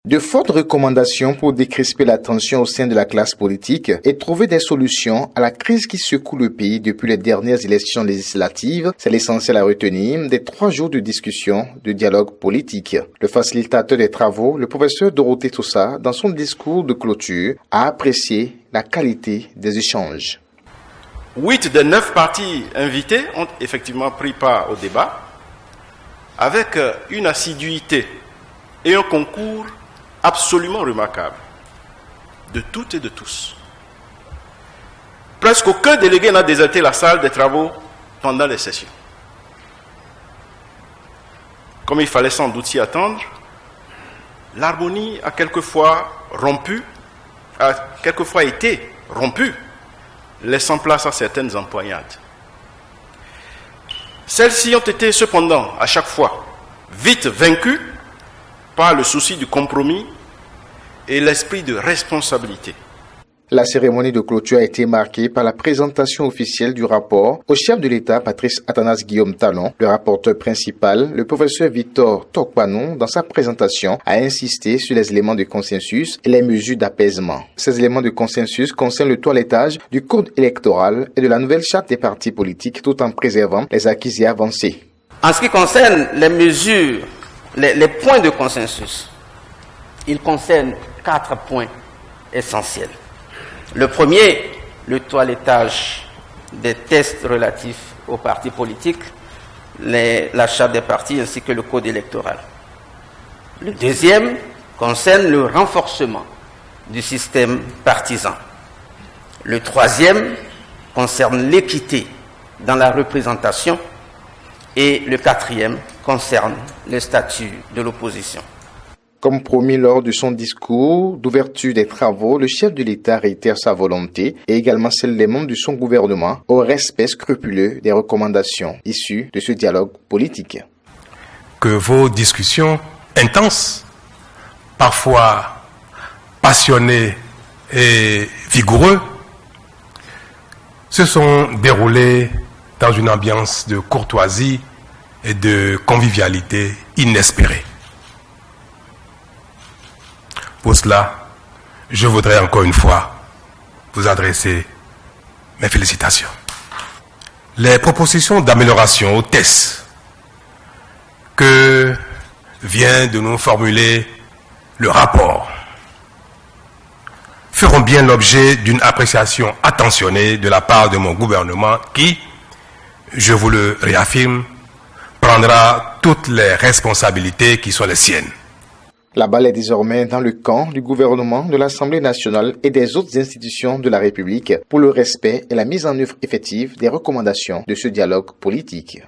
De fortes recommandations pour décrisper la tension au sein de la classe politique et trouver des solutions à la crise qui secoue le pays depuis les dernières élections législatives, c'est l'essentiel à retenir des 3 jours de discussion, de dialogue politique. Le facilitateur des travaux, le professeur Dorothée Tossa, dans son discours de clôture, a apprécié la qualité des échanges. 8 des 9 partis invités ont effectivement pris part au débat avec une assiduité et un concours absolument remarquable de toutes et de tous. Presque aucun délégué n'a déserté la salle des travaux pendant les sessions. Comme il fallait sans doute s'y attendre, l'harmonie a quelquefois été rompue, laissant place à certaines empoignades. Celles-ci ont été cependant à chaque fois vite vaincues par le souci du compromis et l'esprit de responsabilité. La cérémonie de clôture a été marquée par la présentation officielle du rapport au chef de l'État, Patrice Athanas Guillaume Talon. Le rapporteur principal, le professeur Victor Tokpanou, dans sa présentation, a insisté sur les éléments de consensus et les mesures d'apaisement. Ces éléments de consensus concernent le toilettage du code électoral et de la nouvelle charte des partis politiques, tout en préservant les acquis et avancées. En ce qui concerne les mesures, les points de consensus, ils concernent 4 points essentiels. Le premier, le toilettage des tests relatifs aux partis politiques, la charte des partis ainsi que le code électoral. Le deuxième concerne le renforcement du système partisan. Le troisième concerne l'équité dans la représentation et le quatrième concerne le statut de l'opposition. Comme promis lors de son discours d'ouverture des travaux, le chef de l'État réitère sa volonté et également celle des membres de son gouvernement au respect scrupuleux des recommandations issues de ce dialogue politique. Que vos discussions intenses, parfois passionnées et vigoureuses, se sont déroulées dans une ambiance de courtoisie et de convivialité inespérée. Pour cela, je voudrais encore une fois vous adresser mes félicitations. Les propositions d'amélioration aux tests que vient de nous formuler le rapport feront bien l'objet d'une appréciation attentionnée de la part de mon gouvernement qui, je vous le réaffirme, prendra toutes les responsabilités qui sont les siennes. La balle est désormais dans le camp du gouvernement, de l'Assemblée nationale et des autres institutions de la République pour le respect et la mise en œuvre effective des recommandations de ce dialogue politique.